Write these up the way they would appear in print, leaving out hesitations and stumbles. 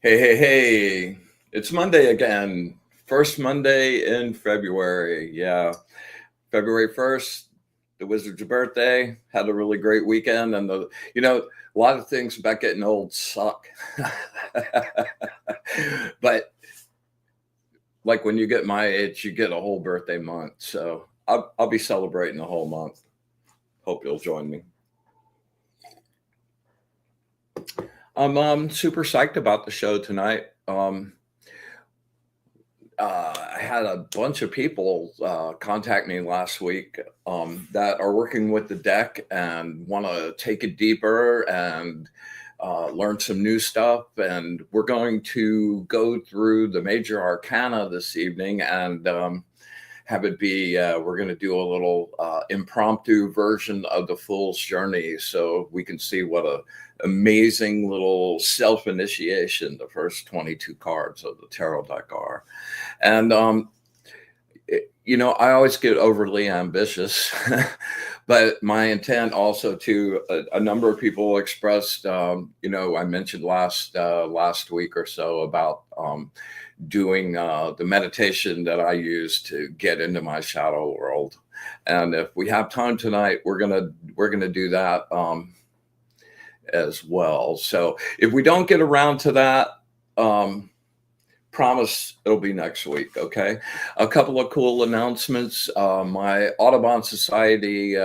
Hey, hey, hey. It's Monday again. First Monday in February. Yeah. February 1st, the wizard's birthday. Had a really great weekend. And a lot of things about getting old suck. But like when you get my age, you get a whole birthday month. So I'll be celebrating the whole month. Hope you'll join me. I'm super psyched about the show tonight. I had a bunch of people contact me last week that are working with the deck and want to take it deeper and learn some new stuff. And we're going to go through the major arcana this evening and have it be, we're going to do a little impromptu version of the Fool's Journey so we can see what a amazing little self-initiation the first 22 cards of the tarot deck are. And I always get overly ambitious, but my intent also to a number of people expressed, I mentioned last week or so about doing the meditation that I use to get into my shadow world. And if we have time tonight, we're gonna do that as well. So if we don't get around to that, promise it'll be next week. Okay. A couple of cool announcements. My Audubon Society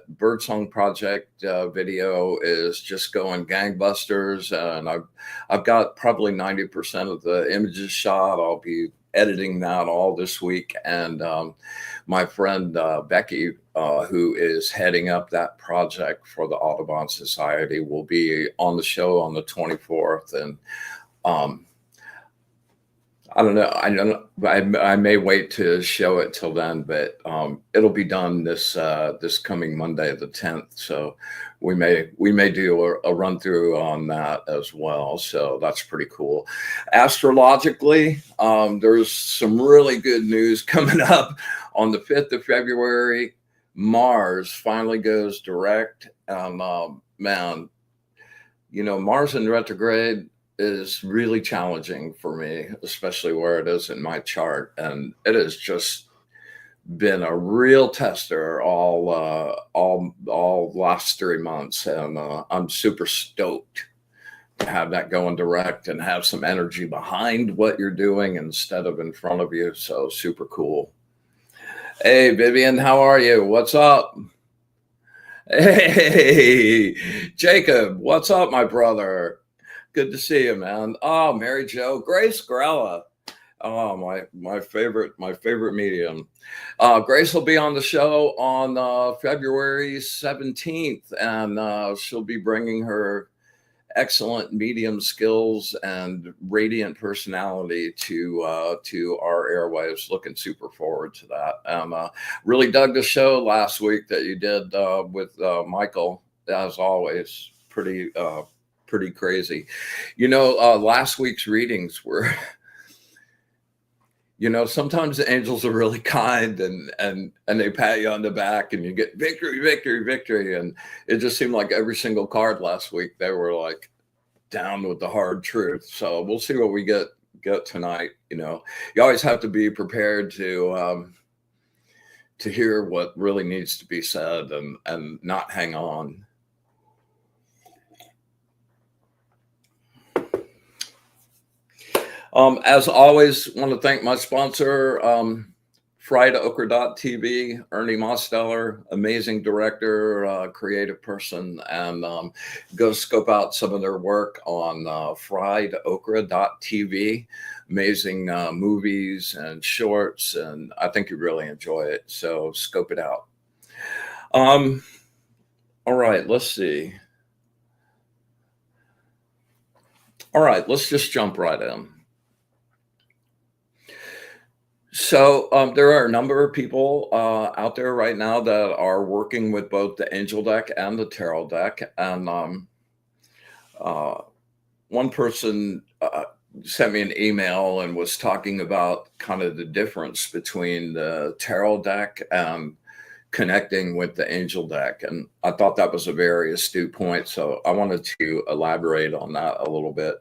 Birdsong Project video is just going gangbusters, and I've got probably 90% of the images shot. I'll be editing that all this week, and my friend Becky, who is heading up that project for the Audubon Society, will be on the show on the 24th, and I don't know. I may wait to show it till then, but it'll be done this coming Monday, the 10th. So we may do a run through on that as well. So that's pretty cool. Astrologically, there's some really good news coming up on the 5th of February. Mars finally goes direct, and man, Mars in retrograde is really challenging for me, especially where it is in my chart, and it has just been a real tester all last 3 months, and I'm super stoked to have that going direct and have some energy behind what you're doing instead of in front of you. So super cool. Hey Vivian, how are you? What's up? Hey Jacob, what's up, my brother? Good to see you, man. Oh, Mary Jo, Grace Grella. Oh, my favorite medium. Grace will be on the show on February 17th, and she'll be bringing her excellent medium skills and radiant personality to our airwaves. Looking super forward to that. And really dug the show last week that you did with Michael. As always, pretty crazy. Last week's readings were, sometimes the angels are really kind and they pat you on the back and you get victory, victory, victory. And it just seemed like every single card last week, they were like down with the hard truth. So we'll see what we get tonight. You always have to be prepared to hear what really needs to be said and not hang on. As always, want to thank my sponsor, friedokra.tv, Ernie Mosteller, amazing director, creative person, and go scope out some of their work on friedokra.tv. Amazing movies and shorts, and I think you really enjoy it. So scope it out. All right, let's see. All right, let's just jump right in. So there are a number of people out there right now that are working with both the angel deck and the tarot deck. And one person sent me an email and was talking about kind of the difference between the tarot deck and connecting with the angel deck. And I thought that was a very astute point. So I wanted to elaborate on that a little bit.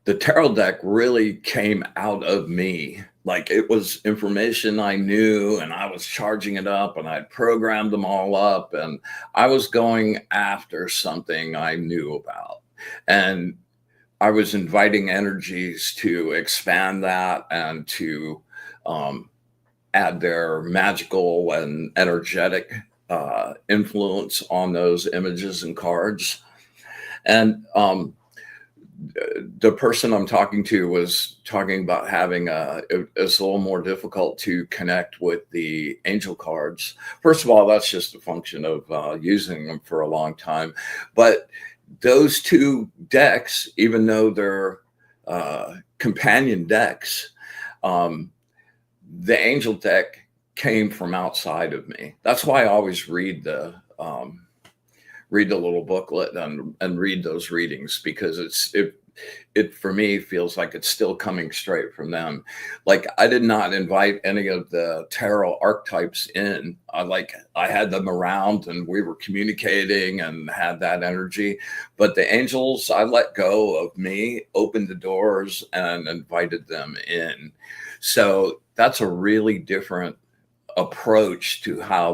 the tarot deck really came out of me. Like, it was information I knew, and I was charging it up, and I'd programmed them all up, and I was going after something I knew about. And I was inviting energies to expand that and to add their magical and energetic influence on those images and cards. And the person I'm talking to was talking about having it's a little more difficult to connect with the angel cards. First of all, that's just a function of using them for a long time. But those two decks, even though they're companion decks, the angel deck came from outside of me. That's why I always read the little booklet and read those readings, because it for me feels like it's still coming straight from them. Like, I did not invite any of the tarot archetypes in. I had them around and we were communicating and had that energy. But the angels, I let go of me, opened the doors and invited them in. So that's a really different approach to how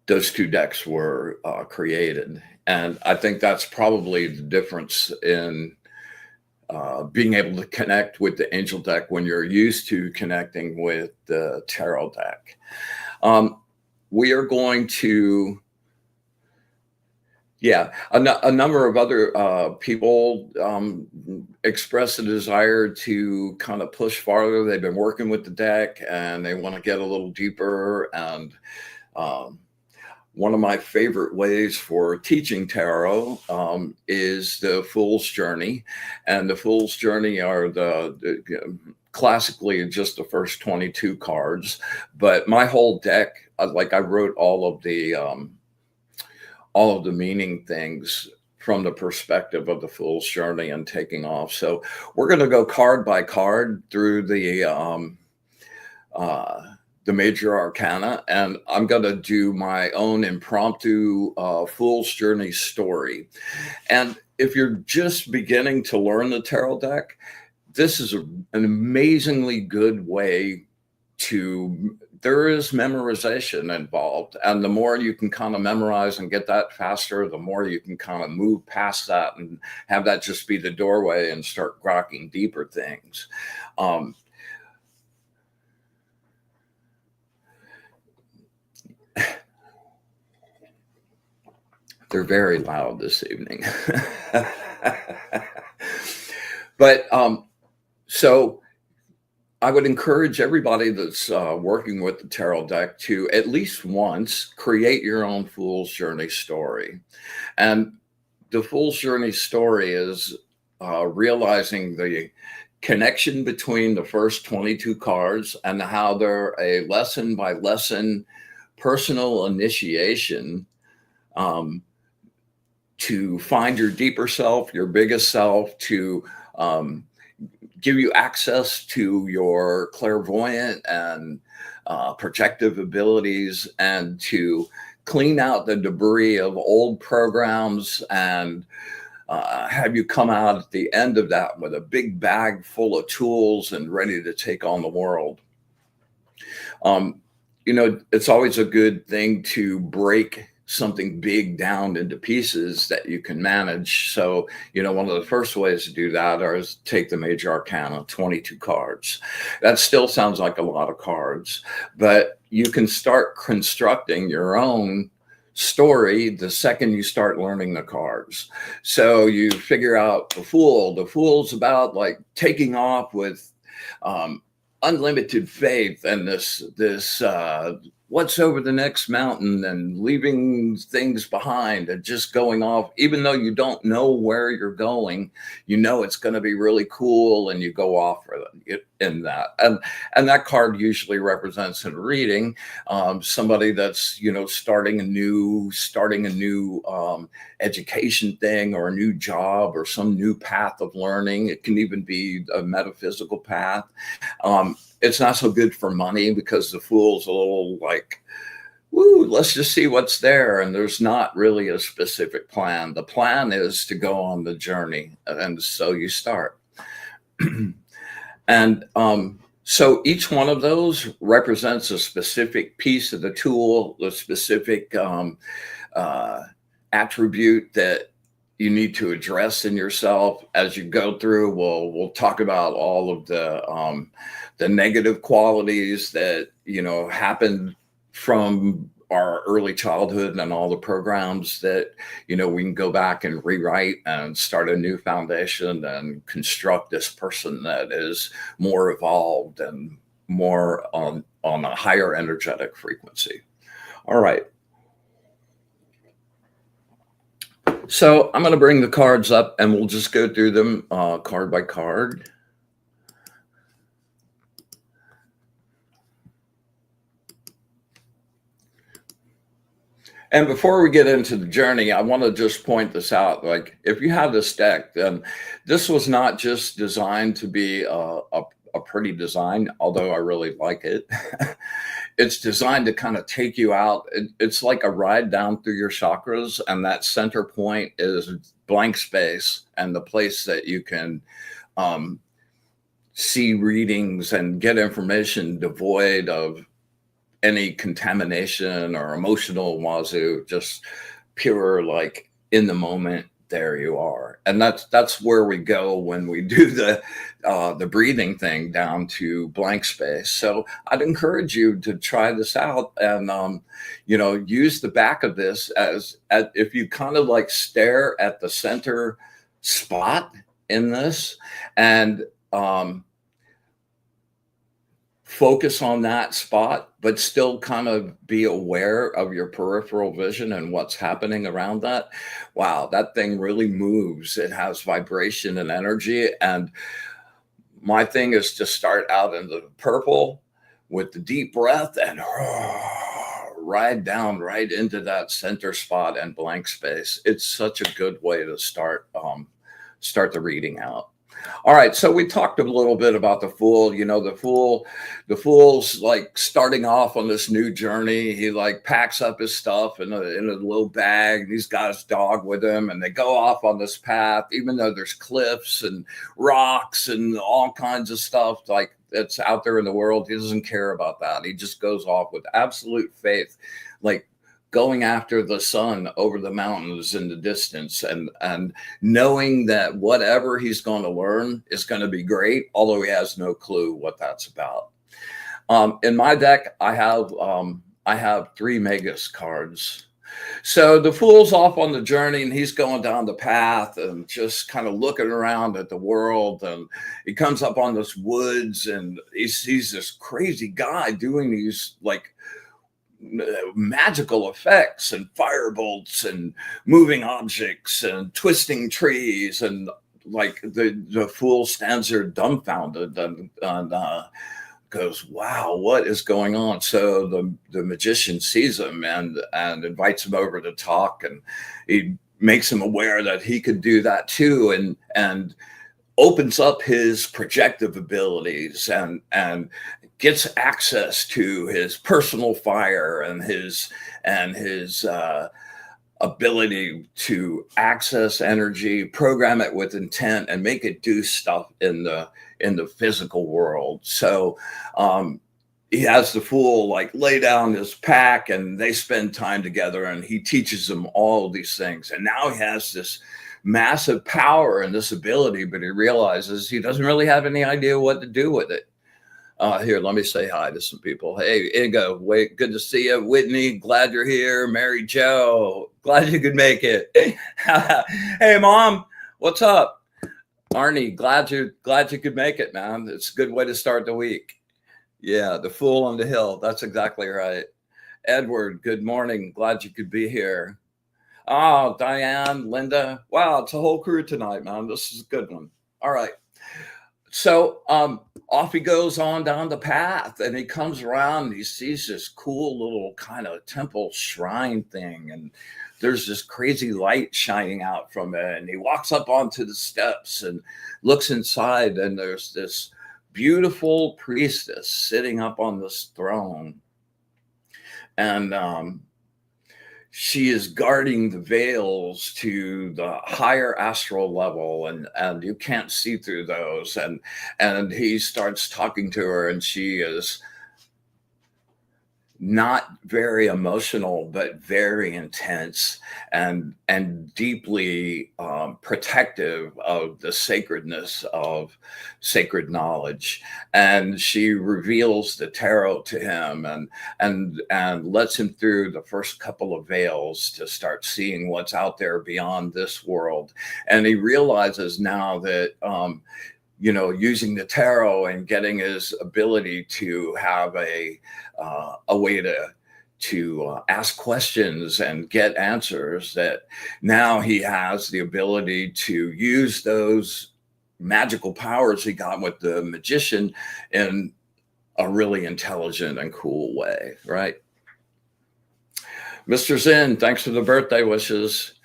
those two decks were created. And I think that's probably the difference in being able to connect with the angel deck when you're used to connecting with the tarot deck. We are going to, a number of other people expressed a desire to kind of push farther. They've been working with the deck and they want to get a little deeper. And one of my favorite ways for teaching tarot is the Fool's Journey. And the Fool's Journey are classically just the first 22 cards. But my whole deck, I wrote all of the meaning things from the perspective of the Fool's Journey and taking off. So we're going to go card by card through the major arcana, and I'm going to do my own impromptu Fool's Journey story. And if you're just beginning to learn the tarot deck, this is an amazingly good way to, there is memorization involved. And the more you can kind of memorize and get that faster, the more you can kind of move past that and have that just be the doorway and start grokking deeper things. They're very loud this evening. But so I would encourage everybody that's working with the tarot deck to at least once create your own Fool's Journey story. And the Fool's Journey story is realizing the connection between the first 22 cards and how they're a lesson by lesson personal initiation to find your deeper self, your biggest self, to give you access to your clairvoyant and projective abilities, and to clean out the debris of old programs and have you come out at the end of that with a big bag full of tools and ready to take on the world. It's always a good thing to break something big down into pieces that you can manage. So, one of the first ways to do that is take the major arcana, 22 cards. That still sounds like a lot of cards, but you can start constructing your own story the second you start learning the cards. So you figure out the Fool. The Fool's about like taking off with unlimited faith and this what's over the next mountain and leaving things behind and just going off, even though you don't know where you're going, it's going to be really cool, and you go off for it in that. And that card usually represents in a reading somebody that's starting a new education thing or a new job or some new path of learning. It can even be a metaphysical path. It's not so good for money because the Fool's a little like, woo, let's just see what's there. And there's not really a specific plan. The plan is to go on the journey. And so you start. And so each one of those represents a specific piece of the tool, the specific attribute that you need to address in yourself as you go through. We'll talk about all of the negative qualities that happen from our early childhood and all the programs that we can go back and rewrite and start a new foundation and construct this person that is more evolved and more on a higher energetic frequency. All right. So I'm going to bring the cards up and we'll just go through them card by card. And before we get into the journey, I want to just point this out. Like, if you have this deck, then this was not just designed to be a pretty design, although I really like it. It's designed to kind of take you out. It's like a ride down through your chakras, and that center point is blank space and the place that you can see readings and get information devoid of any contamination or emotional wazoo, just pure, like, in the moment, there you are. And that's where we go when we do the breathing thing down to blank space. So I'd encourage you to try this out and use the back of this as if you kind of like stare at the center spot in this and focus on that spot, but still kind of be aware of your peripheral vision and what's happening around that. Wow, that thing really moves. It has vibration and energy. And my thing is to start out in the purple with the deep breath and ride down right into that center spot and blank space. It's such a good way to start the reading out. All right, so we talked a little bit about the Fool. The Fool's like starting off on this new journey. He like packs up his stuff in a little bag. He's got his dog with him, and they go off on this path, even though there's cliffs and rocks and all kinds of stuff like that's out there in the world. He doesn't care about that. He just goes off with absolute faith, like going after the sun over the mountains in the distance and knowing that whatever he's going to learn is going to be great, although he has no clue what that's about. In my deck, I have 3 Magus cards. So the Fool's off on the journey and he's going down the path and just kind of looking around at the world. And he comes up on this woods and he sees this crazy guy doing these like magical effects and fire bolts and moving objects and twisting trees, and like the Fool stands there dumbfounded and goes, wow, what is going on? So the magician sees him and invites him over to talk, and he makes him aware that he could do that too, and opens up his projective abilities and gets access to his personal fire and his ability to access energy, program it with intent, and make it do stuff in the physical world. So he has the Fool like lay down his pack, and they spend time together, and he teaches them all of these things. And now he has this massive power and this ability, but he realizes he doesn't really have any idea what to do with it. Here, let me say hi to some people. Hey, Ingo, wait, good to see you. Whitney, glad you're here. Mary Jo, glad you could make it. Hey, Mom, what's up? Arnie, glad you could make it, man. It's a good way to start the week. Yeah, the Fool on the hill. That's exactly right. Edward, good morning. Glad you could be here. Oh, Diane, Linda. Wow, it's a whole crew tonight, man. This is a good one. All right. So off he goes on down the path, and he comes around and he sees this cool little kind of temple shrine thing, and there's this crazy light shining out from it. And he walks up onto the steps and looks inside, and there's this beautiful priestess sitting up on this throne. and she is guarding the veils to the higher astral level, and you can't see through those. And he starts talking to her, and she is not very emotional, but very intense and deeply protective of the sacredness of sacred knowledge. And she reveals the tarot to him, and lets him through the first couple of veils to start seeing what's out there beyond this world. And he realizes now that using the tarot and getting his ability to have a way to ask questions and get answers, that now he has the ability to use those magical powers he got with the magician in a really intelligent and cool way, right? Mr. Zinn, thanks for the birthday wishes.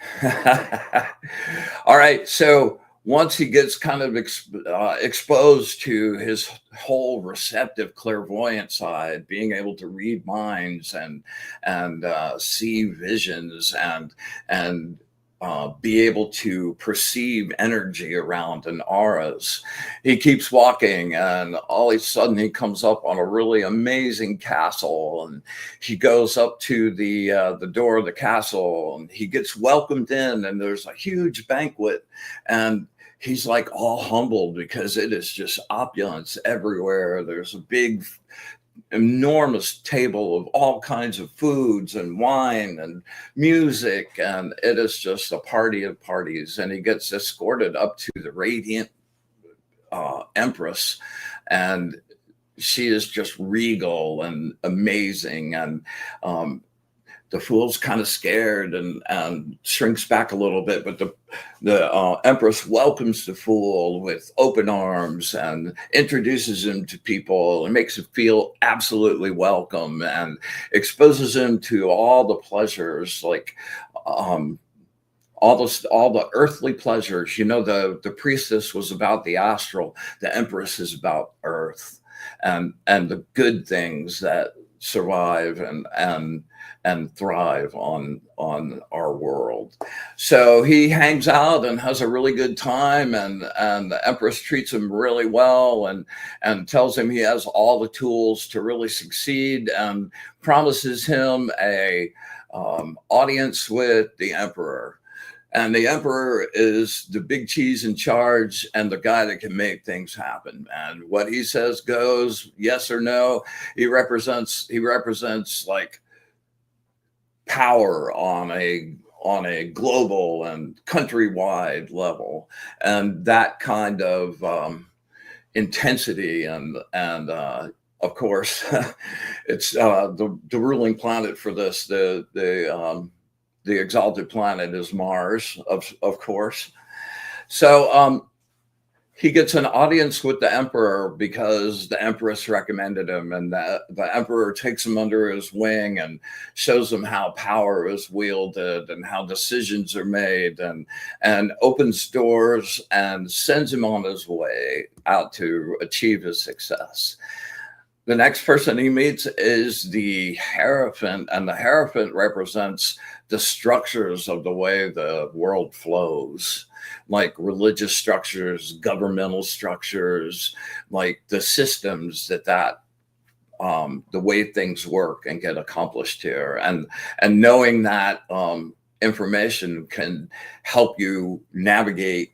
All right, so once he gets kind of exposed to his whole receptive clairvoyant side, being able to read minds and see visions and be able to perceive energy around and auras, he keeps walking, and all of a sudden he comes up on a really amazing castle, and he goes up to the door of the castle, and he gets welcomed in, and there's a huge banquet, and he's like all humbled because it is just opulence everywhere. There's a big enormous table of all kinds of foods and wine and music, and it is just a party of parties. And he gets escorted up to the radiant empress, and she is just regal and amazing. And the fool's kind of scared and shrinks back a little bit, but the empress welcomes the fool with open arms and introduces him to people and makes him feel absolutely welcome and exposes him to all the pleasures, like all the earthly pleasures. The priestess was about the astral, the empress is about earth and the good things that survive and thrive on our world. So he hangs out and has a really good time, and the empress treats him really well and tells him he has all the tools to really succeed, and promises him a audience with the emperor. And the emperor is the big cheese in charge and the guy that can make things happen. And what he says goes, yes or no. He represents like power on a global and countrywide level, and that kind of intensity and of course it's the ruling planet for this, the exalted planet is Mars, of course. So he gets an audience with the emperor because the empress recommended him, and the emperor takes him under his wing and shows him how power is wielded and how decisions are made, and opens doors and sends him on his way out to achieve his success. The next person he meets is the Hierophant, and the Hierophant represents the structures of the way the world flows, like religious structures, governmental structures, like the systems that the way things work and get accomplished here. And knowing that information can help you navigate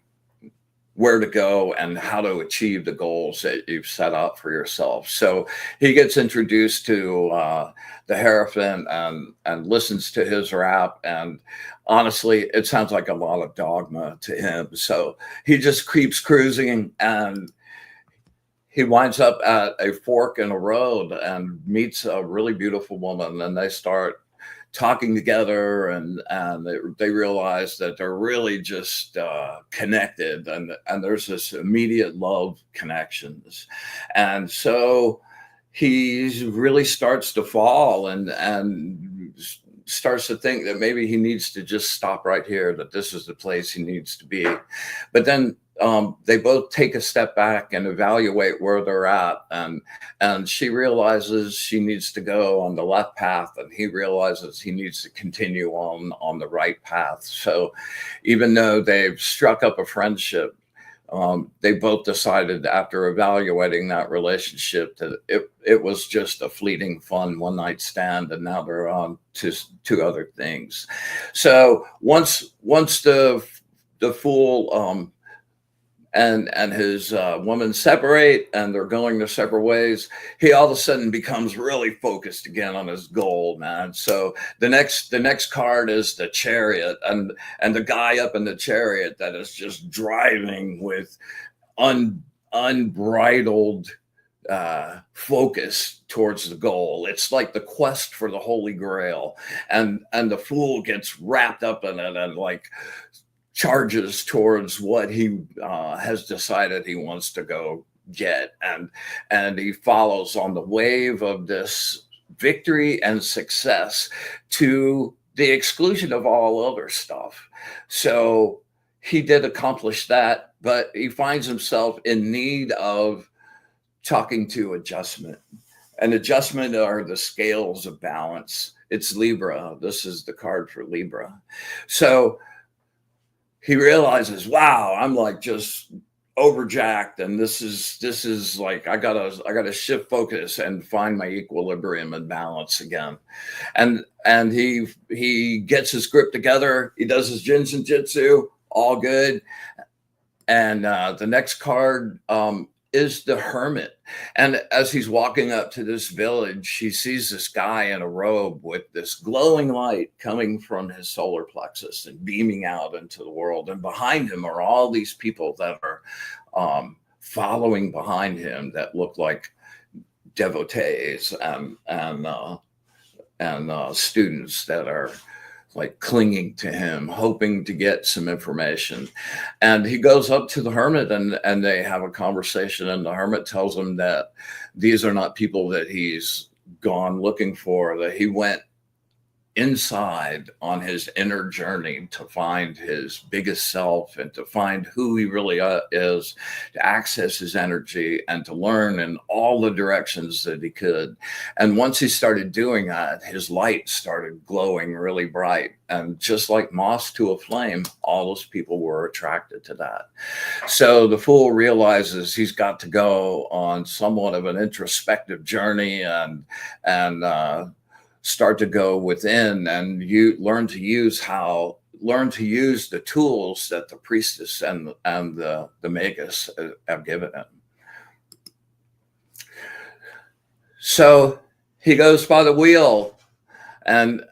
where to go and how to achieve the goals that you've set out for yourself. So he gets introduced to the Hierophant and listens to his rap. And honestly, it sounds like a lot of dogma to him. So he just keeps cruising, and he winds up at a fork in a road and meets a really beautiful woman, and they start talking together, and they realize that they're really just connected, and there's this immediate love connections. And so he really starts to fall and starts to think that maybe he needs to just stop right here, that this is the place he needs to be. But then they both take a step back and evaluate where they're at, and she realizes she needs to go on the left path, and he realizes he needs to continue on the right path. So even though they've struck up a friendship, they both decided after evaluating that relationship that it was just a fleeting fun one night stand, and now they're on to other things. So once the fool and his woman separate and they're going their separate ways, he all of a sudden becomes really focused again on his goal, man. So the next card is the Chariot, and the guy up in the Chariot that is just driving with unbridled focus towards the goal. It's like the quest for the Holy Grail, and the fool gets wrapped up in it and like charges towards what he has decided he wants to go get, and he follows on the wave of this victory and success to the exclusion of all other stuff. So he did accomplish that, but he finds himself in need of talking to adjustment. And adjustment are the scales of balance. It's Libra. This is the card for Libra. So he realizes, wow, I'm like just overjacked, and this is like I gotta shift focus and find my equilibrium and balance again. And he gets his grip together. He does his Jinsen Jitsu, all good. And the next card is the Hermit. And as he's walking up to this village, he sees this guy in a robe with this glowing light coming from his solar plexus and beaming out into the world. And behind him are all these people that are following behind him that look like devotees and students that are like clinging to him, hoping to get some information. And he goes up to the Hermit and they have a conversation, and the Hermit tells him that these are not people that he's gone looking for, that he went inside on his inner journey to find his biggest self and to find who he really is, to access his energy and to learn in all the directions that he could. And once he started doing that, his light started glowing really bright. And just like moss to a flame, all those people were attracted to that. So the fool realizes he's got to go on somewhat of an introspective journey and start to go within and you learn to use the tools that the priestess and the magus have given him. So he goes by the wheel, and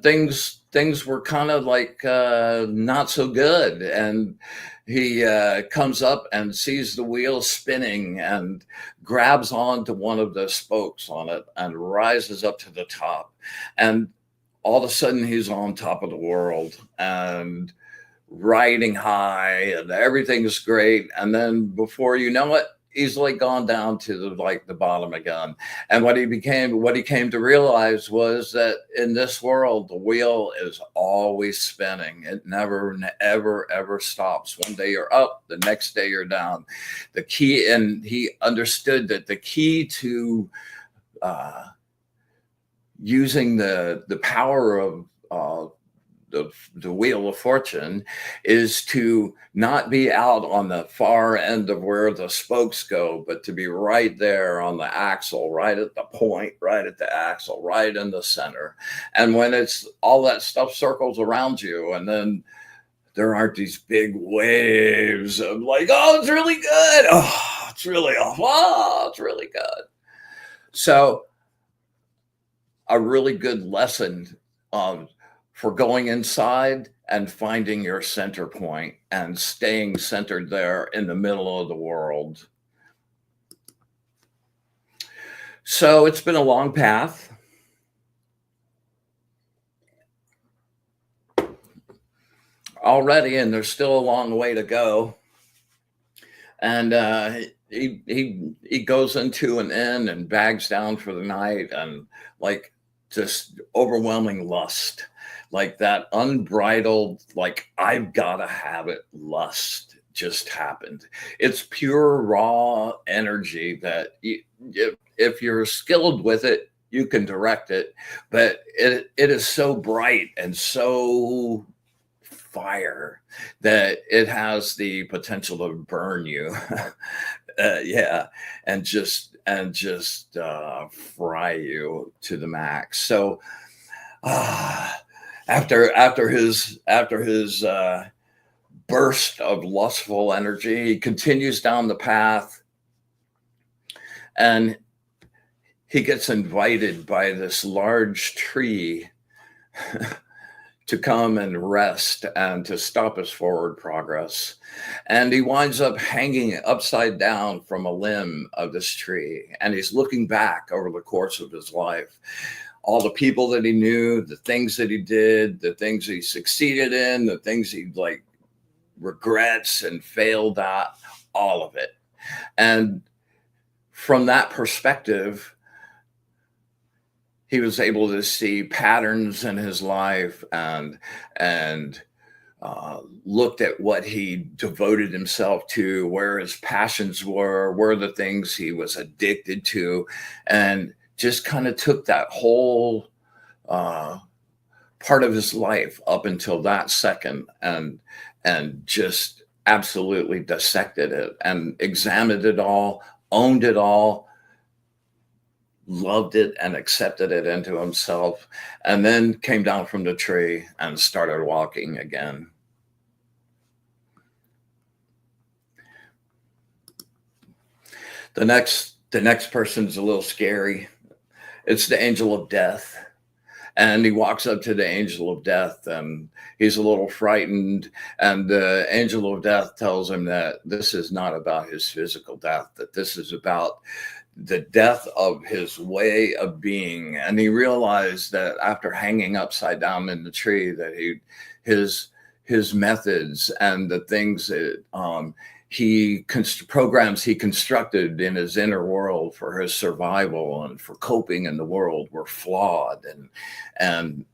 things were kind of like not so good, and he comes up and sees the wheel spinning and grabs onto one of the spokes on it and rises up to the top. And all of a sudden he's on top of the world and riding high and everything's great. And then before you know it, he's like gone down to the bottom again. And what he came to realize was that in this world, the wheel is always spinning. It never, ever, ever stops. One day you're up, the next day you're down. The key, and he understood that the key to using the power of the wheel of fortune is to not be out on the far end of where the spokes go, but to be right there on the axle, right at the point, right at the axle, right in the center. And when it's all that stuff circles around you, and then there aren't these big waves of like, oh, it's really good. Oh, it's really off. Oh, it's really good. So a really good lesson for going inside and finding your center point and staying centered there in the middle of the world. So it's been a long path. Already, and there's still a long way to go. And he goes into an inn and bags down for the night, and like just overwhelming lust, like that unbridled, like I've got to have it lust just happened. It's pure raw energy that if you're skilled with it, you can direct it, but it is so bright and so fire that it has the potential to burn you. Yeah, and just fry you to the max. So uh, after his burst of lustful energy, he continues down the path, and he gets invited by this large tree to come and rest and to stop his forward progress. And he winds up hanging upside down from a limb of this tree. And he's looking back over the course of his life, all the people that he knew, the things that he did, the things he succeeded in, the things he like regrets and failed at, all of it. And from that perspective, he was able to see patterns in his life and looked at what he devoted himself to, where his passions were the things he was addicted to, and just kind of took that whole part of his life up until that second and just absolutely dissected it and examined it all, owned it all, loved it and accepted it into himself, and then came down from the tree and started walking again. The next person's a little scary. It's the angel of death. And he walks up to the angel of death, and he's a little frightened. And the angel of death tells him that this is not about his physical death, that this is about the death of his way of being. And he realized that after hanging upside down in the tree, that his methods and the things that programs he constructed in his inner world for his survival and for coping in the world were flawed and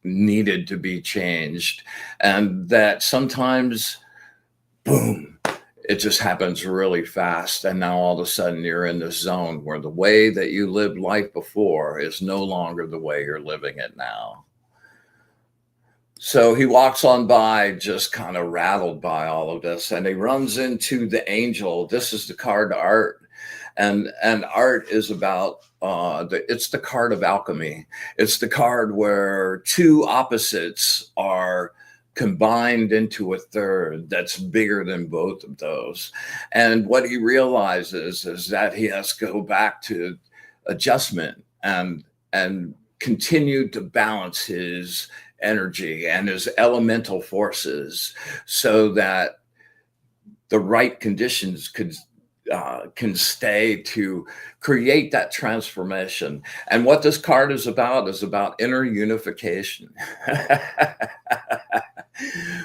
needed to be changed. And that sometimes, boom, it just happens really fast. And now all of a sudden you're in this zone where the way that you lived life before is no longer the way you're living it now. So he walks on by, just kind of rattled by all of this, and he runs into the angel. This is the card art, and art is about it's the card of alchemy. It's the card where two opposites are combined into a third that's bigger than both of those. And what he realizes is that he has to go back to adjustment and continue to balance his energy and his elemental forces so that the right conditions can stay to create that transformation. And what this card is about inner unification.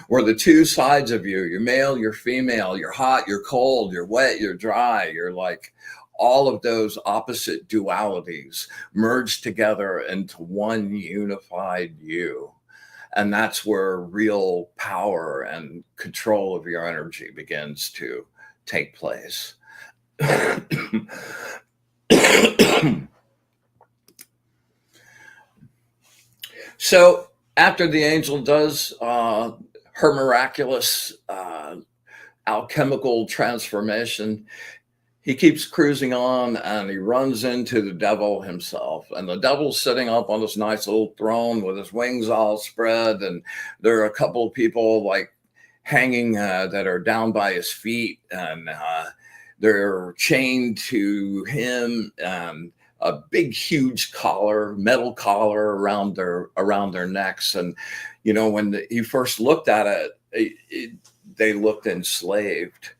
Where the two sides of you, you're male, you're female, you're hot, you're cold, you're wet, you're dry, you're like all of those opposite dualities merge together into one unified you. And that's where real power and control of your energy begins to take place. So after the angel does her miraculous alchemical transformation, he keeps cruising on, and he runs into the devil himself. And the devil's sitting up on this nice little throne with his wings all spread. And there are a couple of people like hanging that are down by his feet, and they're chained to him. A big, huge collar, metal collar around their necks. And you know, when he first looked at it, they looked enslaved.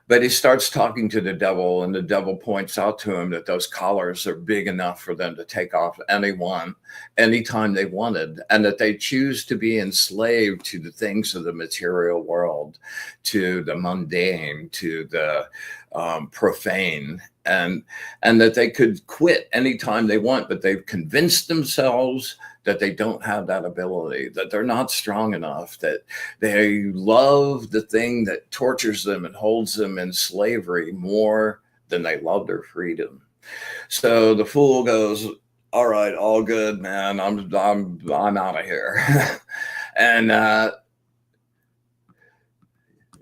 But he starts talking to the devil, and the devil points out to him that those collars are big enough for them to take off anyone, anytime they wanted, and that they choose to be enslaved to the things of the material world, to the mundane, to the profane, and that they could quit anytime they want, but they've convinced themselves that they don't have that ability, that they're not strong enough, that they love the thing that tortures them and holds them in slavery more than they love their freedom. So the fool goes, all right, all good, man. I'm out of here. And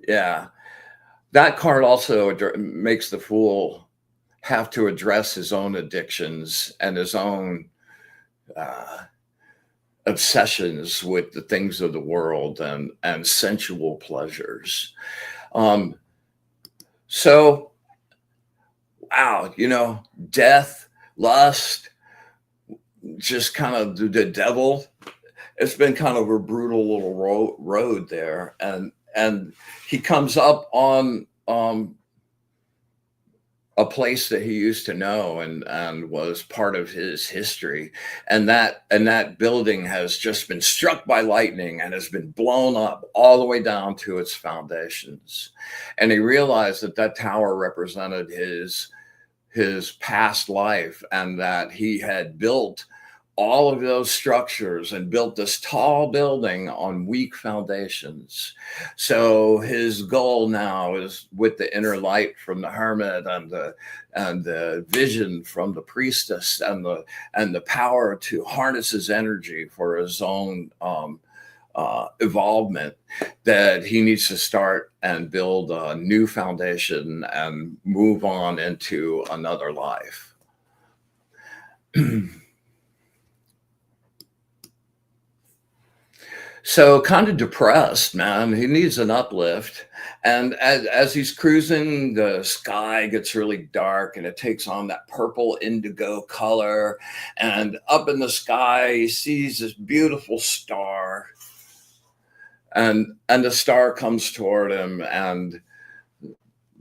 yeah, that card also makes the fool have to address his own addictions and his own obsessions with the things of the world and sensual pleasures. So, wow, you know, death, lust, just kind of the devil. It's been kind of a brutal little road there, and he comes up on a place that he used to know and was part of his history, and that building has just been struck by lightning and has been blown up all the way down to its foundations. And he realized that that tower represented his past life, and that he had built all of those structures and built this tall building on weak foundations. So his goal now is, with the inner light from the hermit and the vision from the priestess and the power to harness his energy for his own evolvement, that he needs to start and build a new foundation and move on into another life. So kind of depressed, man. He needs an uplift. And as he's cruising, the sky gets really dark and it takes on that purple indigo color. And up in the sky, he sees this beautiful star. And the star comes toward him, and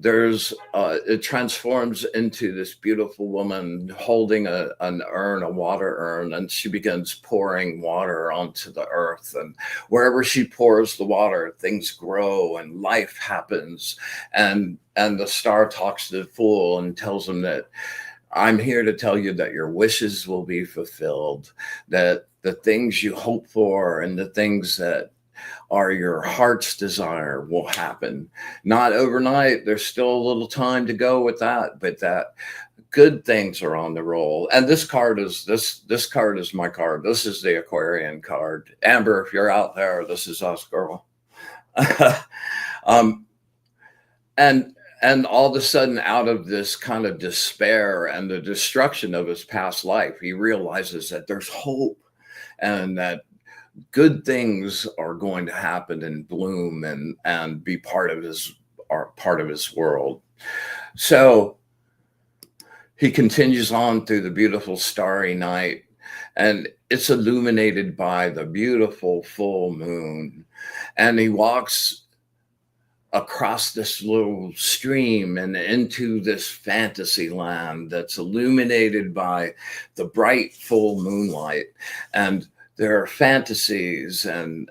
it transforms into this beautiful woman holding an urn, a water urn, and she begins pouring water onto the earth. And wherever she pours the water, things grow and life happens. And the star talks to the fool and tells him that, I'm here to tell you that your wishes will be fulfilled, that the things you hope for and the things that are your heart's desire will happen. Not overnight. There's still a little time to go with that, but that good things are on the roll. And this card is this card is my card. This is the Aquarian card. Amber, if you're out there, this is us, girl. And all of a sudden, out of this kind of despair and the destruction of his past life, he realizes that there's hope, and that good things are going to happen and bloom and be part of his world. So he continues on through the beautiful starry night, and it's illuminated by the beautiful full moon. And he walks across this little stream and into this fantasy land that's illuminated by the bright full moonlight. And there are fantasies and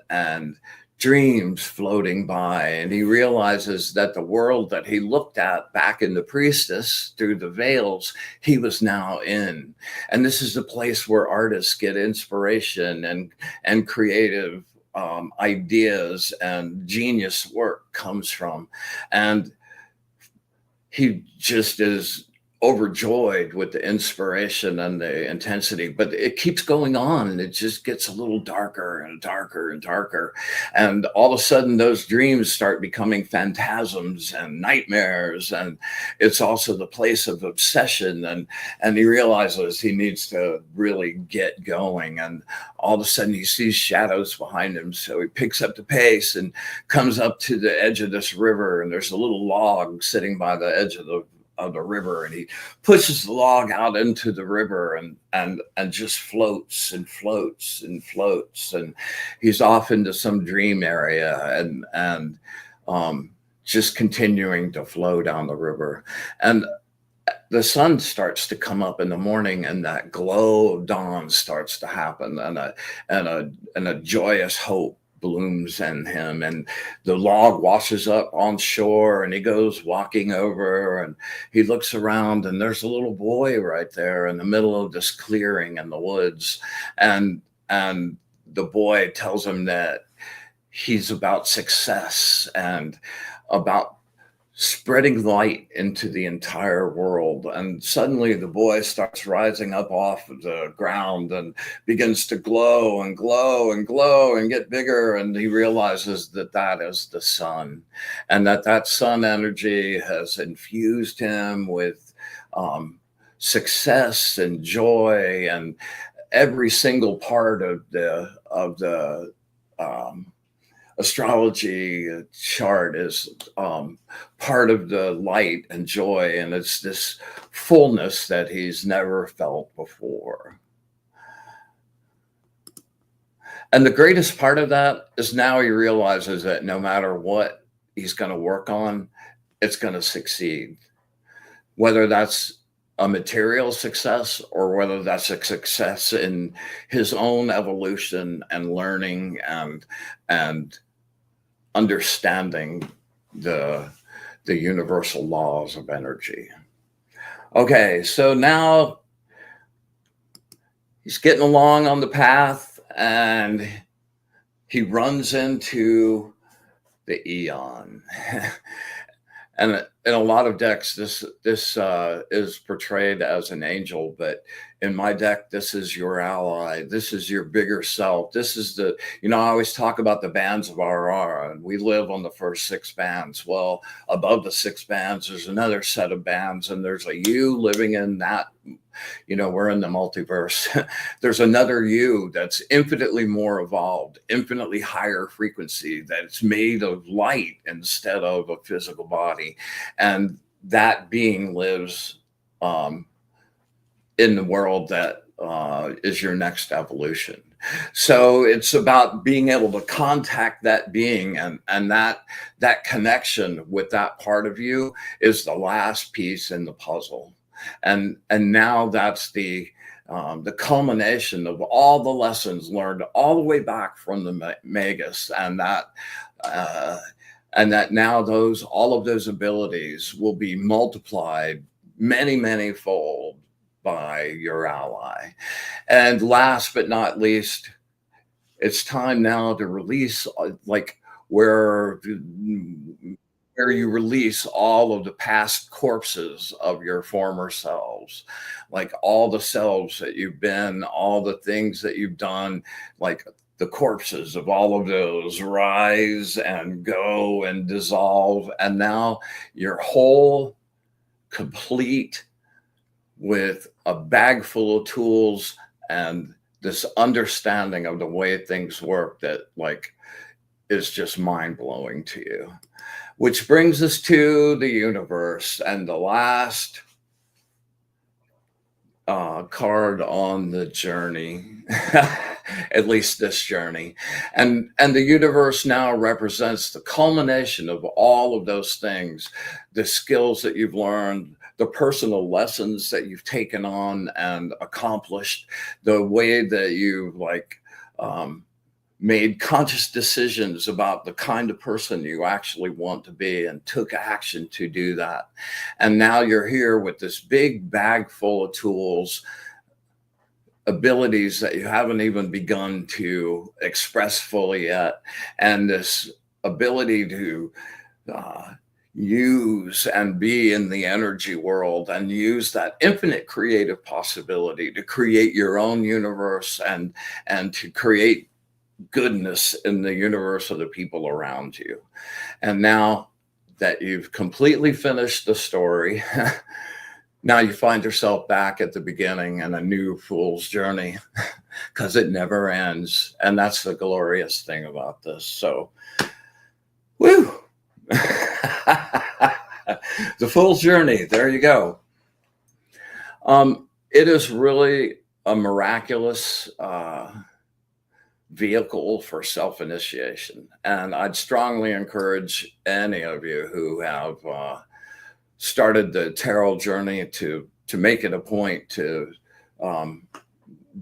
dreams floating by, and he realizes that the world that he looked at back in the priestess through the veils, he was now in. And this is the place where artists get inspiration and creative ideas and genius work comes from. And he just is overjoyed with the inspiration and the intensity, but it keeps going on, and it just gets a little darker and darker and darker. And all of a sudden those dreams start becoming phantasms and nightmares. And it's also the place of obsession. And he realizes he needs to really get going. And all of a sudden he sees shadows behind him. So he picks up the pace and comes up to the edge of this river. And there's a little log sitting by the edge of the river, and he pushes the log out into the river and just floats and floats and floats, and he's off into some dream area. And just continuing to flow down the river. And the sun starts to come up in the morning, and that glow of dawn starts to happen, and a joyous hope blooms in him. And the log washes up on shore, and he goes walking over, and he looks around, and there's a little boy right there in the middle of this clearing in the woods. And the boy tells him that he's about success and about spreading light into the entire world. And suddenly the boy starts rising up off of the ground and begins to glow and glow and glow and get bigger. And he realizes that that is the sun, and that sun energy has infused him with success and joy, and every single part of the astrology chart is part of the light and joy, and it's this fullness that he's never felt before. And the greatest part of that is now he realizes that no matter what he's going to work on, it's going to succeed, whether that's a material success or whether that's a success in his own evolution and learning and understanding the universal laws of energy. Okay, so now he's getting along on the path, and he runs into the Eon. And in a lot of decks, this is portrayed as an angel, but in my deck, this is your ally. This is your bigger self. This is the, I always talk about the bands of our aura, and we live on the first 6 bands. Well, above the 6 bands, there's another set of bands, and there's a you living in that. We're in the multiverse. There's another you that's infinitely more evolved, infinitely higher frequency, that's made of light instead of a physical body. And that being lives in the world that is your next evolution. So it's about being able to contact that being, and that connection with that part of you is the last piece in the puzzle. And now that's the culmination of all the lessons learned all the way back from the Magus, and that now all of those abilities will be multiplied many fold by your ally. And last but not least, it's time now to release, where you release all of the past corpses of your former selves, like all the selves that you've been, all the things that you've done, like the corpses of all of those rise and go and dissolve. And now you're whole, complete, with a bag full of tools and this understanding of the way things work that is just mind-blowing to you. Which brings us to the universe, and the last card on the journey, at least this journey. And the universe now represents the culmination of all of those things, the skills that you've learned, the personal lessons that you've taken on and accomplished, the way that you've made conscious decisions about the kind of person you actually want to be and took action to do that. And now you're here with this big bag full of tools, abilities that you haven't even begun to express fully yet, and this ability to use and be in the energy world and use that infinite creative possibility to create your own universe and to create goodness in the universe of the people around you. And now that you've completely finished the story, now you find yourself back at the beginning in a new fool's journey, because it never ends. And that's the glorious thing about this. So, woo! The fool's journey. There you go. It is really a miraculous vehicle for self-initiation. And I'd strongly encourage any of you who have started the tarot journey to make it a point to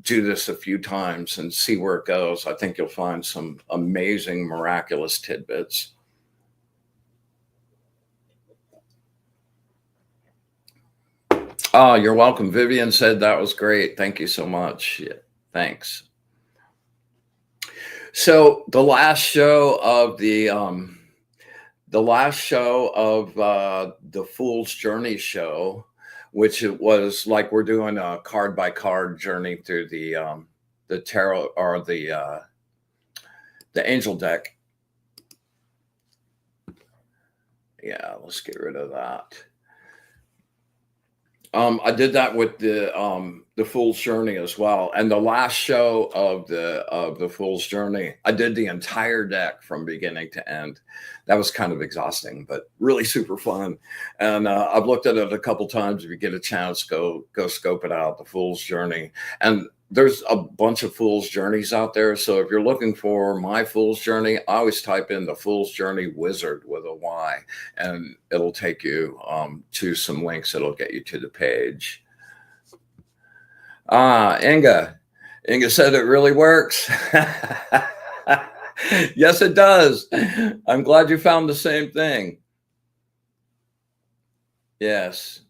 do this a few times and see where it goes. I think you'll find some amazing, miraculous tidbits. Oh, you're welcome. Vivian said that was great. Thank you so much. Yeah, thanks. So the last show of the Fool's Journey show, which it was like we're doing a card by card journey through the tarot or the angel deck. Yeah, let's get rid of that. I did that with the Fool's Journey as well. And the last show of the Fool's Journey, I did the entire deck from beginning to end. That was kind of exhausting, but really super fun. And I've looked at it a couple times. If you get a chance, go scope it out, the Fool's Journey. And there's a bunch of Fool's Journeys out there. So if you're looking for my Fool's Journey, I always type in the Fool's Journey Wizard with a Y, and it'll take you to some links. It'll get you to the page. Inga said it really works. Yes, it does. I'm glad you found the same thing. Yes.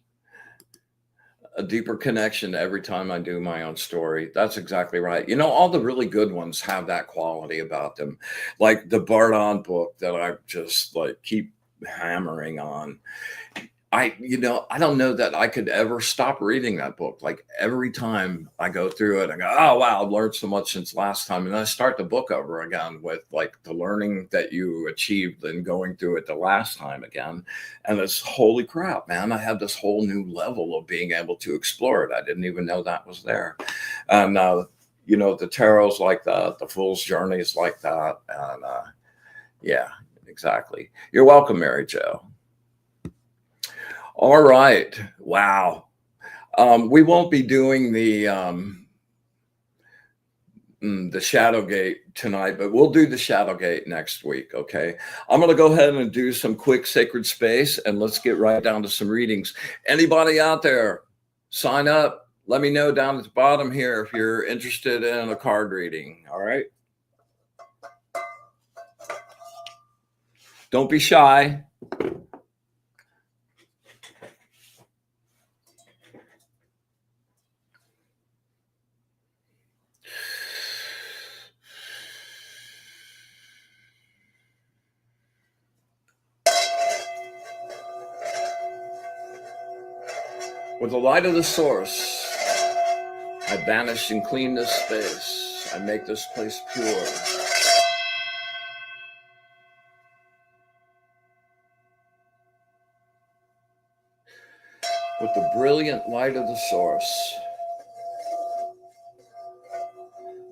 A deeper connection every time I do my own story. That's exactly right. You know, all the really good ones have that quality about them. Like the Bardon book that I just like keep hammering on. I don't know that I could ever stop reading that book. Like every time I go through it, I go, oh, wow, I've learned so much since last time. And I start the book over again with like the learning that you achieved and going through it the last time again. And it's holy crap, man. I have this whole new level of being able to explore it. I didn't even know that was there. And, the tarot's like that. The Fool's Journey is like that. And yeah, exactly. You're welcome, Mary Jo. All right. Wow. We won't be doing the Shadowgate tonight, but we'll do the Shadowgate next week. Okay. I'm going to go ahead and do some quick sacred space, and let's get right down to some readings. Anybody out there, sign up. Let me know down at the bottom here if you're interested in a card reading. All right. Don't be shy. With the light of the source, I banish and clean this space. I make this place pure. With the brilliant light of the source,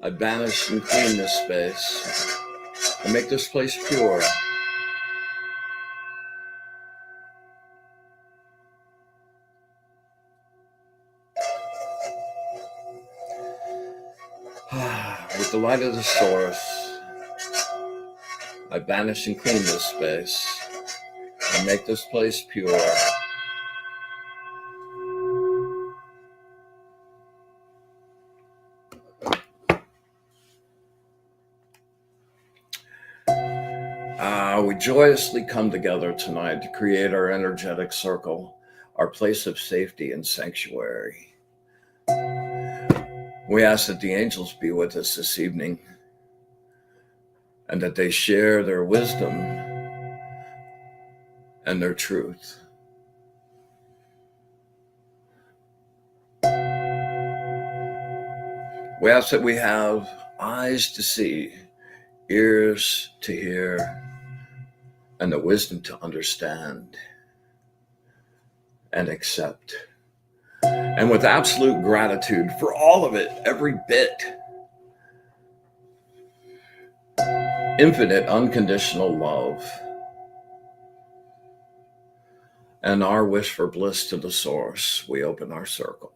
I banish and clean this space. I make this place pure. With the light of the source, I banish and clean this space. I make this place pure. We joyously come together tonight to create our energetic circle, our place of safety and sanctuary. We ask that the angels be with us this evening and that they share their wisdom and their truth. We ask that we have eyes to see, ears to hear, and the wisdom to understand and accept. And with absolute gratitude for all of it, every bit. Infinite unconditional love. And our wish for bliss to the source, we open our circle.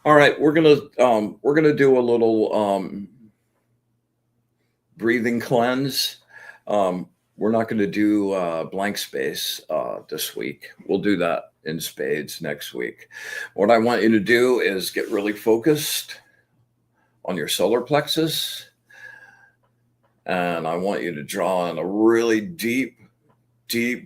All right, we're gonna do a little breathing cleanse. We're not going to do blank space this week. We'll do that in spades next week. What I want you to do is get really focused on your solar plexus. And I want you to draw in a really deep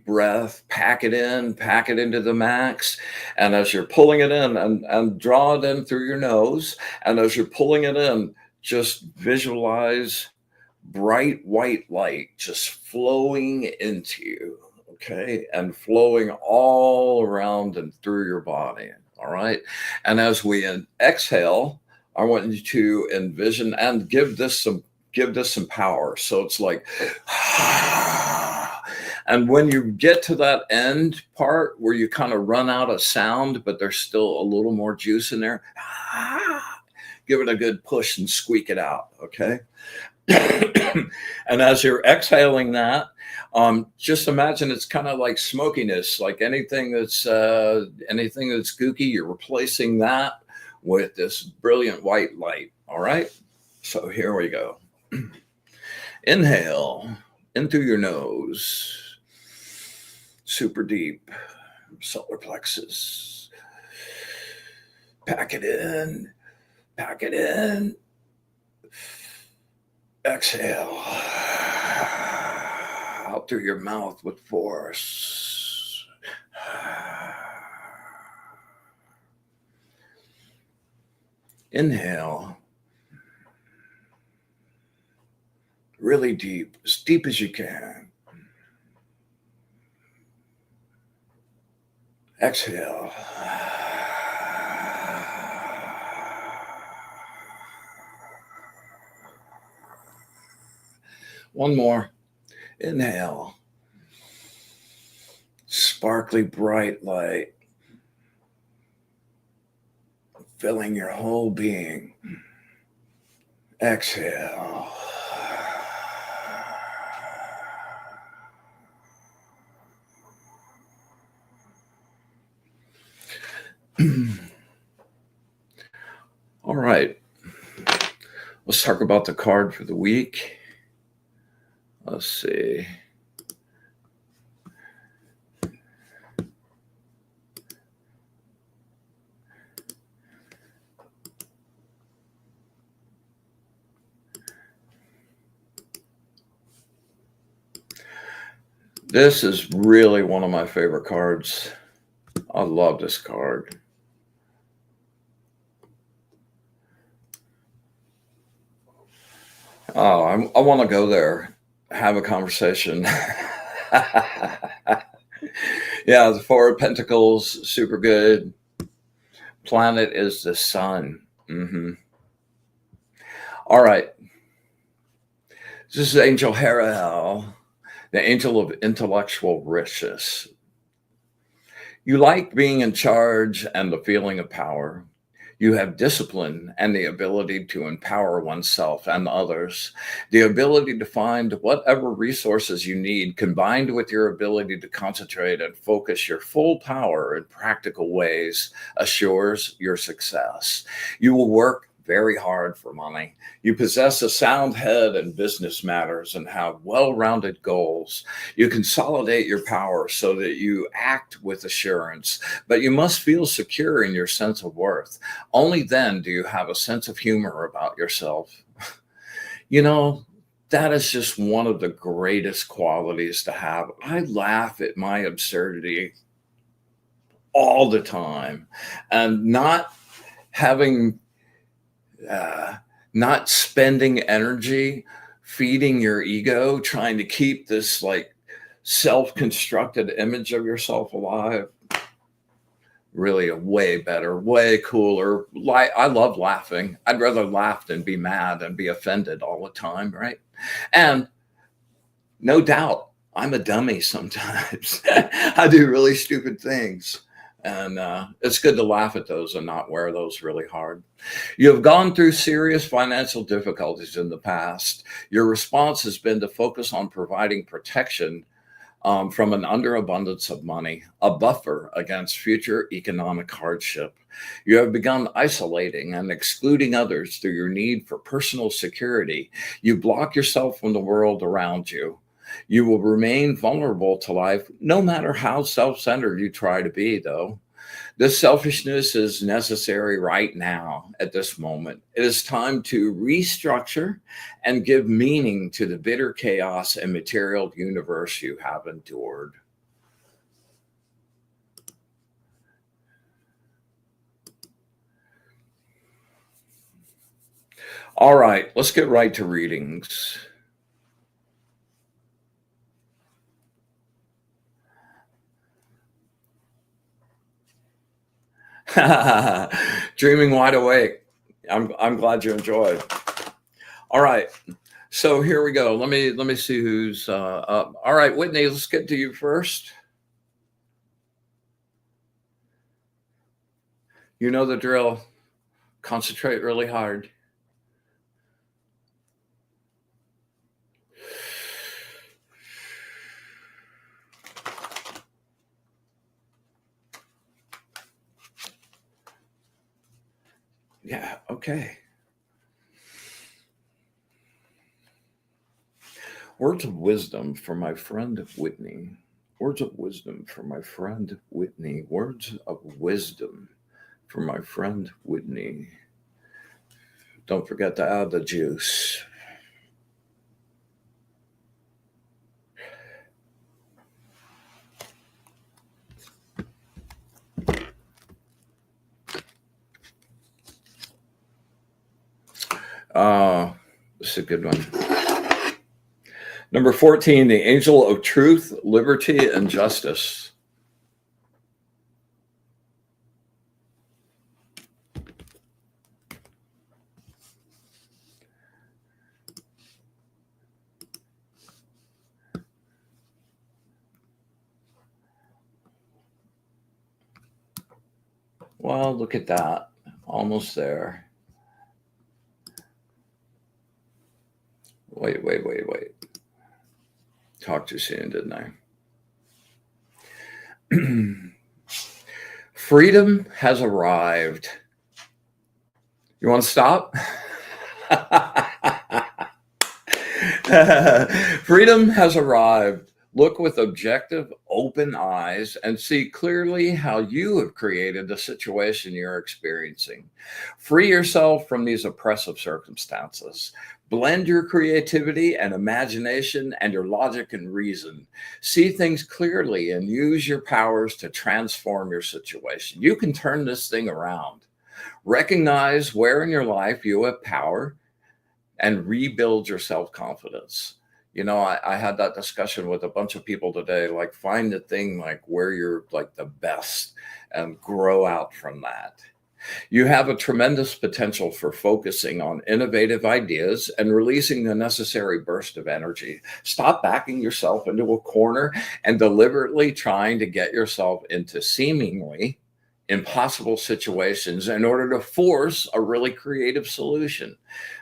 breath, pack it into the max. And as you're pulling it in and draw it in through your nose. And as you're pulling it in, just visualize bright white light just flowing into you, okay, and flowing all around and through your body. All right. And as we exhale, I want you to envision and give this some power. So it's like, and when you get to that end part where you kind of run out of sound, but there's still a little more juice in there, give it a good push and squeak it out. Okay. And as you're exhaling that, just imagine it's kind of like smokiness, like anything that's gooky, you're replacing that with this brilliant white light. All right. So here we go. Inhale in through your nose, super deep, solar plexus. Pack it in. Exhale out through your mouth with force. Inhale really deep, as deep as you can. Exhale. One more. Inhale. Sparkly bright light filling your whole being. Exhale. All right. Let's talk about the card for the week. Let's see. This is really one of my favorite cards. I love this card. Oh, I want to go there, have a conversation. Yeah, the Four of Pentacles, super good. Planet is the sun. All right. This is Angel HARAHEL, the angel of intellectual richness. You like being in charge and the feeling of power. You have discipline and the ability to empower oneself and others. The ability to find whatever resources you need, combined with your ability to concentrate and focus your full power in practical ways, assures your success. You will work very hard for money. You possess a sound head in business matters and have well-rounded goals. You consolidate your power so that you act with assurance, but you must feel secure in your sense of worth. Only then do you have a sense of humor about yourself. You know, that is just one of the greatest qualities to have. I laugh at my absurdity all the time, and not spending energy feeding your ego, trying to keep this like self-constructed image of yourself alive. Really a way better, way cooler. I love laughing. I'd rather laugh than be mad and be offended all the time, right? And no doubt, I'm a dummy sometimes. I do really stupid things. And it's good to laugh at those and not wear those really hard. You have gone through serious financial difficulties in the past. Your response has been to focus on providing protection from an underabundance of money, a buffer against future economic hardship. You have begun isolating and excluding others through your need for personal security. You block yourself from the world around you. You will remain vulnerable to life no matter how self centered you try to be, though. This selfishness is necessary right now at this moment. It is time to restructure and give meaning to the bitter chaos and material universe you have endured. All right, let's get right to readings. Dreaming wide awake. I'm glad you enjoyed. All right, so here we go. Let me see who's up. All right, Whitney, let's get to you first. You know the drill. Concentrate really hard. Yeah, okay. Words of wisdom for my friend Whitney. Words of wisdom for my friend Whitney. Words of wisdom for my friend Whitney. Don't forget to add the juice. This is a good one. Number 14, the angel of truth, liberty, and justice. Well, look at that. Almost there. Wait. Talked too soon, didn't I? Freedom has arrived. You want to stop? Freedom has arrived. Look with objective, open eyes and see clearly how you have created the situation you're experiencing. Free yourself from these oppressive circumstances. Blend your creativity and imagination and your logic and reason. See things clearly and use your powers to transform your situation. You can turn this thing around. Recognize where in your life you have power and rebuild your self-confidence. You know, I had that discussion with a bunch of people today, like find the thing like where you're like the best and grow out from that. You have a tremendous potential for focusing on innovative ideas and releasing the necessary burst of energy. Stop backing yourself into a corner and deliberately trying to get yourself into seemingly impossible situations in order to force a really creative solution.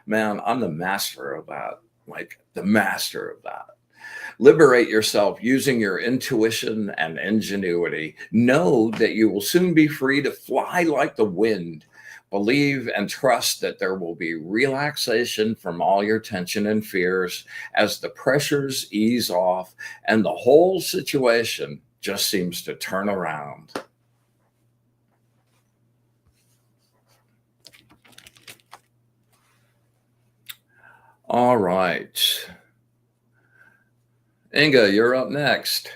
Man, I'm the master of that, like the master of that. Liberate yourself using your intuition and ingenuity. Know that you will soon be free to fly like the wind. Believe and trust that there will be relaxation from all your tension and fears as the pressures ease off and the whole situation just seems to turn around. All right. Inga, you're up next.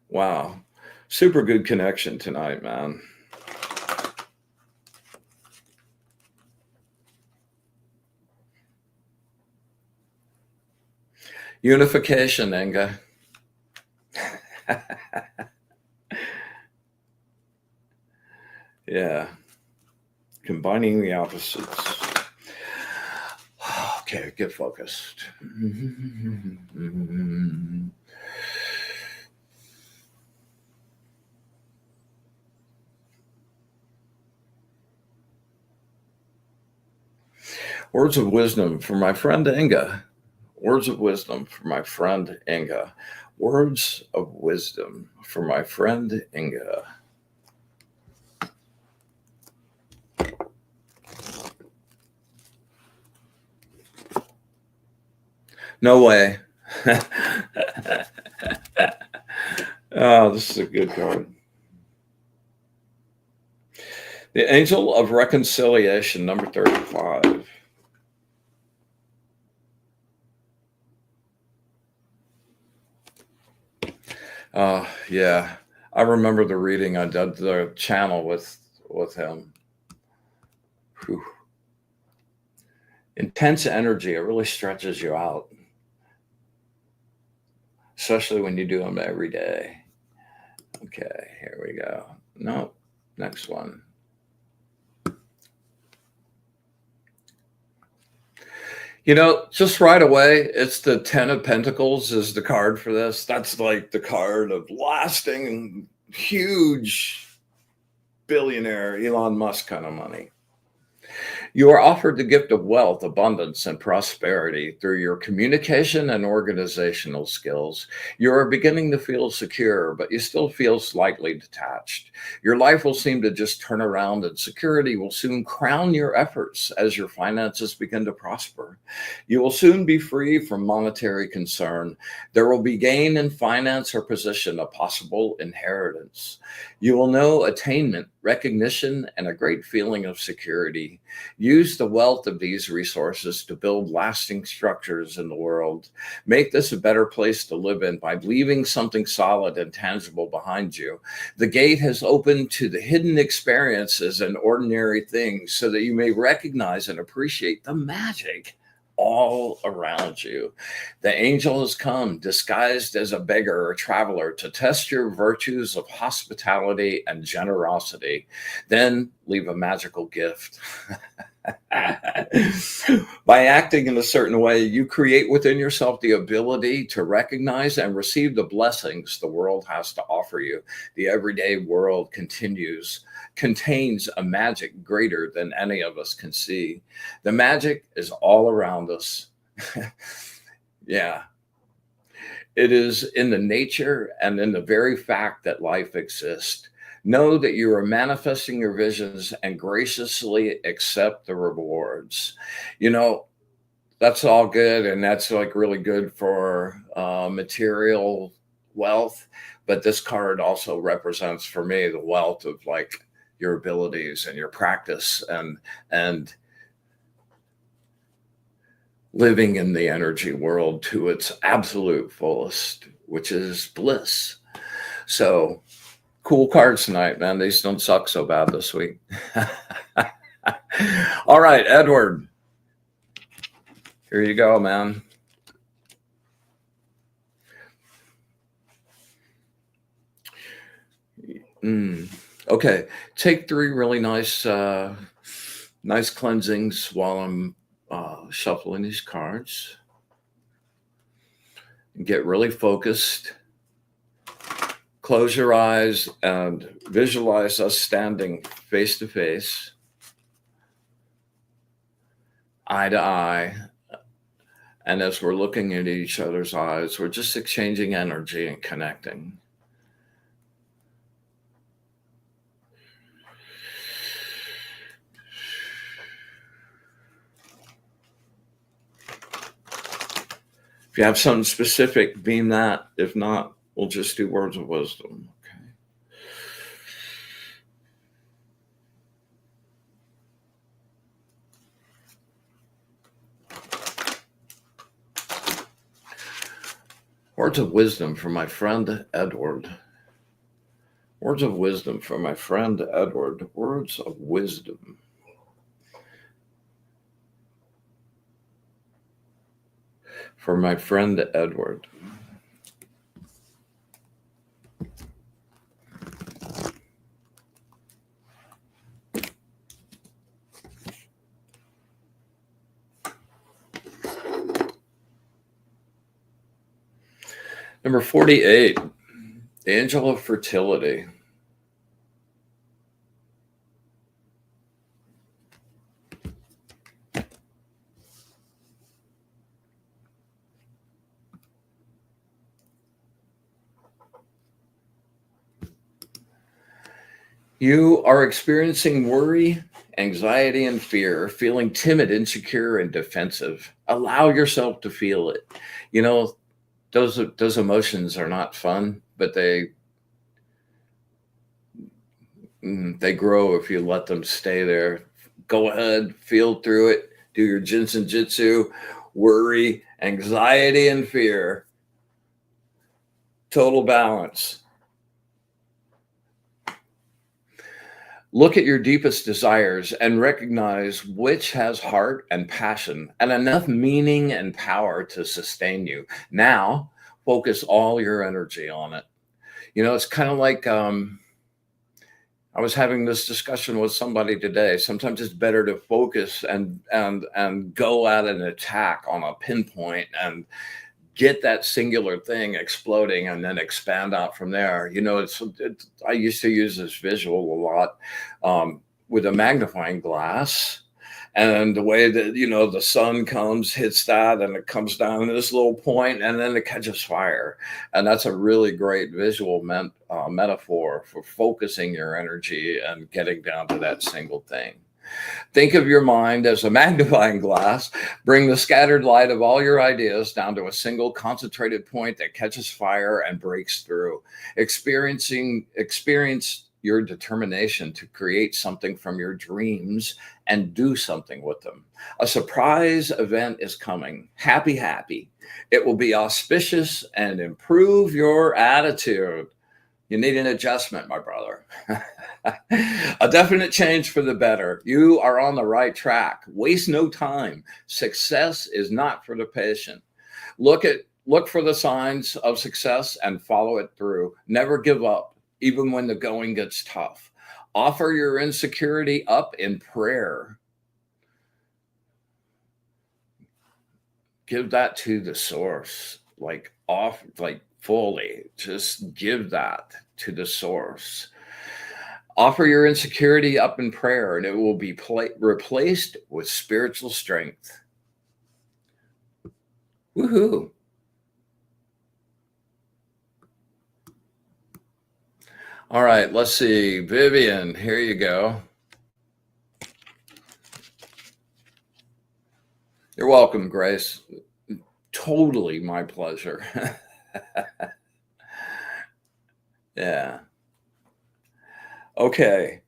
Wow. Super good connection tonight, man. Unification, Inga. Yeah. Combining the opposites. Okay, get focused. Words of wisdom for my friend Inga. Words of wisdom for my friend Inga. Words of wisdom for my friend Inga. No way. Oh, this is a good card. The Angel of Reconciliation, number 35. Yeah, I remember the reading. I did the channel with him. Whew. Intense energy. It really stretches you out, especially when you do them every day. Okay, here we go. No, next one. You know, just right away, it's the Ten of Pentacles is the card for this. That's like the card of lasting, huge billionaire Elon Musk kind of money. You are offered the gift of wealth, abundance, and prosperity through your communication and organizational skills. You are beginning to feel secure, but you still feel slightly detached. Your life will seem to just turn around, and security will soon crown your efforts as your finances begin to prosper. You will soon be free from monetary concern. There will be gain in finance or position, a possible inheritance. You will know attainment, recognition, and a great feeling of security. Use the wealth of these resources to build lasting structures in the world. Make this a better place to live in by leaving something solid and tangible behind you. The gate has opened to the hidden experiences and ordinary things so that you may recognize and appreciate the magic all around you. The angel has come disguised as a beggar or traveler to test your virtues of hospitality and generosity, then leave a magical gift. By acting in a certain way, you create within yourself the ability to recognize and receive the blessings the world has to offer you. The everyday world contains a magic greater than any of us can see. The magic is all around us. Yeah. It is in the nature and in the very fact that life exists. Know that you are manifesting your visions and graciously accept the rewards. You know, that's all good. And that's like really good for material wealth. But this card also represents for me the wealth of like your abilities and your practice and living in the energy world to its absolute fullest, which is bliss. So cool cards tonight, man. These don't suck so bad this week. All right, Edward. Here you go, man. Okay, take 3 really nice nice cleansings while I'm shuffling these cards. Get really focused. Close your eyes and visualize us standing face to face, eye to eye. And as we're looking into each other's eyes, we're just exchanging energy and connecting. If you have something specific, beam that. If not, we'll just do words of wisdom. Okay. Words of wisdom for my friend Edward. Words of wisdom for my friend Edward. Words of wisdom. For my friend Edward. Number 48, the angel of fertility. You are experiencing worry, anxiety, and fear, feeling timid, insecure, and defensive. Allow yourself to feel it. You know, those emotions are not fun, but they grow if you let them stay there. Go ahead, feel through it, do your Jinsen Jitsu, worry, anxiety, and fear. Total balance. Look at your deepest desires and recognize which has heart and passion and enough meaning and power to sustain you. Now, focus all your energy on it. You know, it's kind of like I was having this discussion with somebody today. Sometimes it's better to focus and go at an attack on a pinpoint and get that singular thing exploding and then expand out from there. You know, I used to use this visual a lot with a magnifying glass, and the way that, you know, the sun comes, hits that, and it comes down to this little point, and then it catches fire. And that's a really great visual metaphor for focusing your energy and getting down to that single thing. Think of your mind as a magnifying glass. Bring the scattered light of all your ideas down to a single concentrated point that catches fire and breaks through. Experience your determination to create something from your dreams and do something with them. A surprise event is coming. Happy, happy. It will be auspicious and improve your attitude. You need an adjustment, my brother. A definite change for the better. You are on the right track. Waste no time. Success is not for the patient. Look for the signs of success and follow it through. Never give up, even when the going gets tough. Offer your insecurity up in prayer. Give that to the source, fully. Just give that to the source. Offer your insecurity up in prayer, and it will be replaced with spiritual strength. Woohoo. All right, let's see. Vivian, here you go. You're welcome, Grace. Totally my pleasure. Yeah. Okay.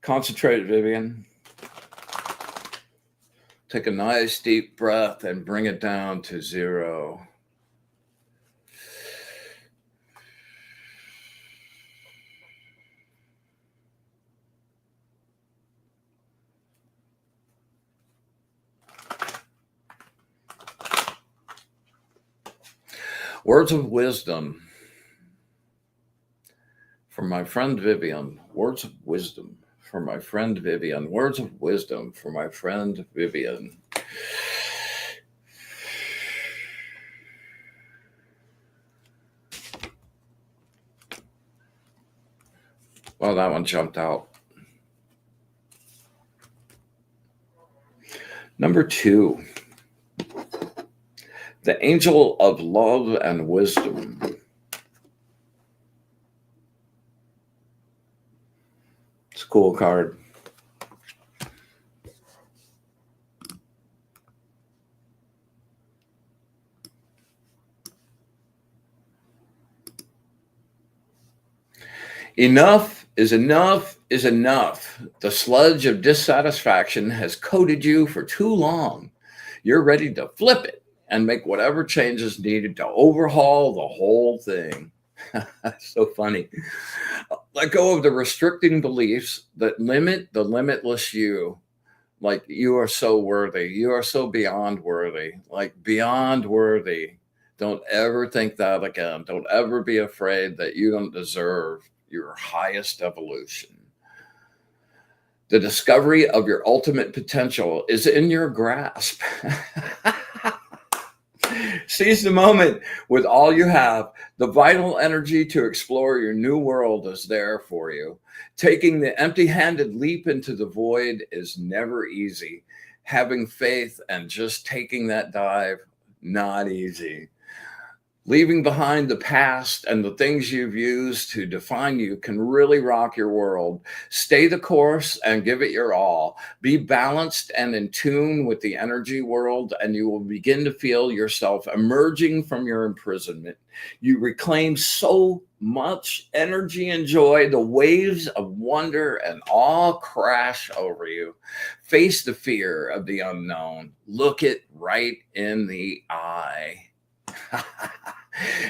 Concentrate, Vivian. Take a nice deep breath and bring it down to 0. Words of wisdom from my friend Vivian. Words of wisdom from my friend Vivian. Words of wisdom from my friend Vivian. Well, that one jumped out. Number 2. The angel of love and wisdom. It's a cool card. Enough is enough is enough. The sludge of dissatisfaction has coated you for too long. You're ready to flip it and make whatever changes needed to overhaul the whole thing. So funny. Let go of the restricting beliefs that limit the limitless you. Like, you are so worthy. You are so beyond worthy. Like, beyond worthy. Don't ever think that again. Don't ever be afraid that you don't deserve your highest evolution. The discovery of your ultimate potential is in your grasp. Seize the moment with all you have. The vital energy to explore your new world is there for you. Taking the empty-handed leap into the void is never easy. Having faith and just taking that dive, not easy. Leaving behind the past and the things you've used to define you can really rock your world. Stay the course and give it your all. Be balanced and in tune with the energy world, and you will begin to feel yourself emerging from your imprisonment. You reclaim so much energy and joy. The waves of wonder and awe crash over you. Face the fear of the unknown. Look it right in the eye.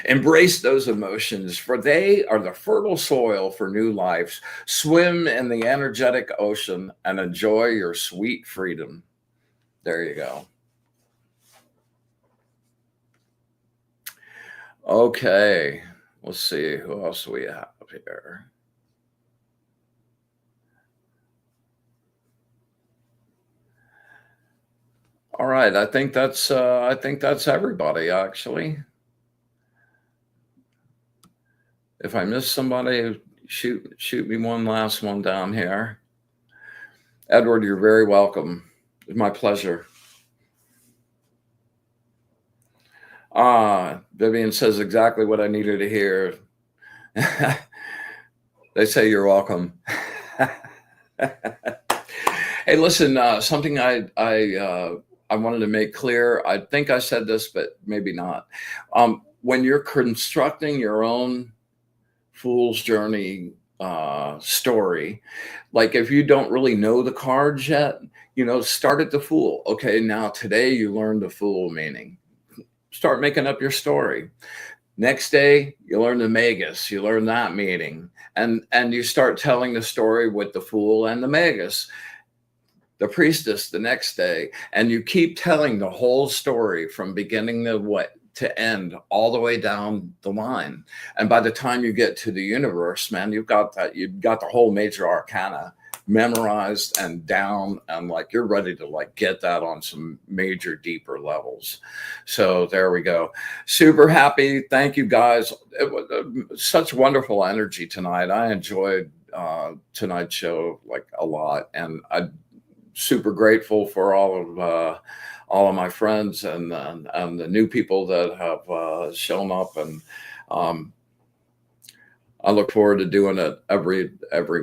Embrace those emotions, for they are the fertile soil for new lives. Swim in the energetic ocean and enjoy your sweet freedom. There you go. Okay, let's see who else we have here. All right, I think that's everybody, actually. If I miss somebody, shoot me one last one down here. Edward, you're very welcome. It's my pleasure. Vivian says exactly what I needed to hear. They say you're welcome. Hey, listen, something I wanted to make clear. I think I said this, but maybe not. When you're constructing your own Fool's Journey story, like if you don't really know the cards yet, start at the Fool. Okay, now today you learned the Fool meaning. Start making up your story. Next day, you learn the Magus. You learn that meaning. And you start telling the story with the Fool and the Magus. The Priestess the next day. And you keep telling the whole story from beginning to end, all the way down the line. And by the time you get to the universe, man, you've got the whole major arcana memorized and down, and you're ready to get that on some major deeper levels. So there we go. Super happy. Thank you guys. It was such wonderful energy tonight. I enjoyed tonight's show a lot, and I'm super grateful for all of my friends and the new people that have shown up, and I look forward to doing it every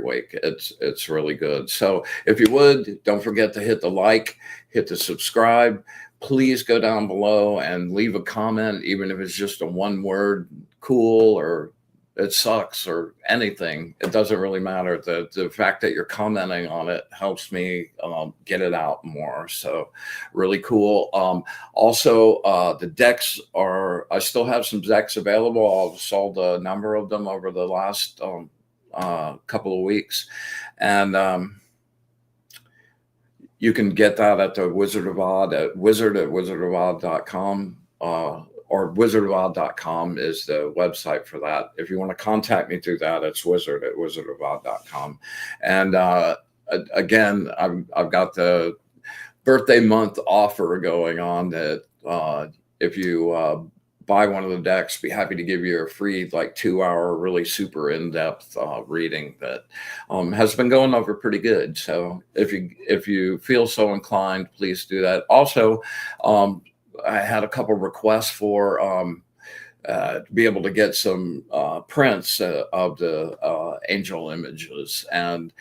week. It's really good. So if you would, don't forget to hit the like, hit the subscribe. Please go down below and leave a comment, even if it's just a one word, cool, or it sucks, or anything. It doesn't really matter. The fact that you're commenting on it helps me get it out more. So really cool. Also, the decks I still have some decks available. I've sold a number of them over the last couple of weeks. And you can get that at the Wizard of Odd at wizardofodd.com. Or wizardofodd.com is the website for that. If you want to contact me through that, it's wizard@wizardofodd.com. And again, I've got the birthday month offer going on that if you buy one of the decks, be happy to give you a free 2-hour, really super in-depth reading that has been going over pretty good. So if you feel so inclined, please do that. Also, I had a couple requests for to be able to get some prints of the angel images. And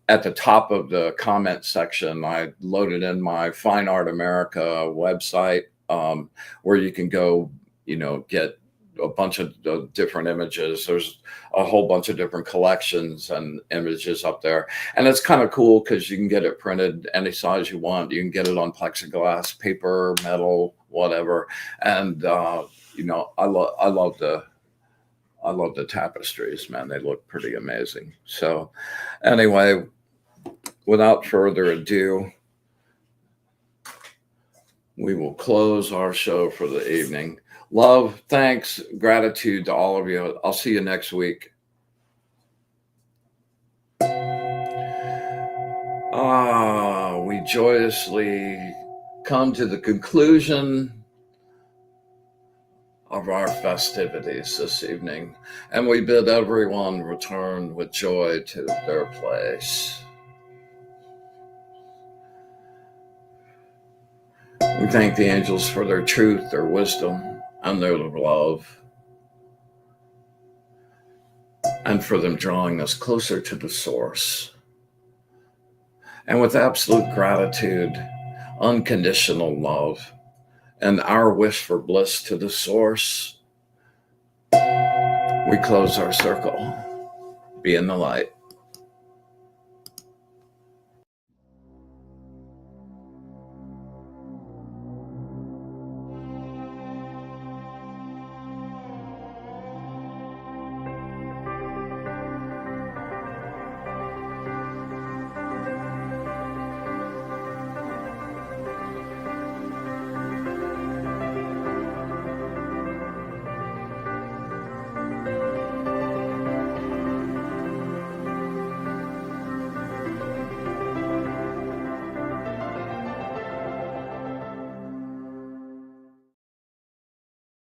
at the top of the comment section, I loaded in my Fine Art America website where you can go, get a bunch of different images. There's a whole bunch of different collections and images up there. And it's kind of cool because you can get it printed any size you want. You can get it on plexiglass, paper, metal, whatever. And, I love the tapestries, man. They look pretty amazing. So anyway, without further ado, we will close our show for the evening. Love, thanks, gratitude to all of you. I'll see you next week. We joyously come to the conclusion of our festivities this evening, and we bid everyone return with joy to their place. We thank the angels for their truth, their wisdom, and their love, and for them drawing us closer to the source. And with absolute gratitude, unconditional love, and our wish for bliss to the source, we close our circle. Be in the light.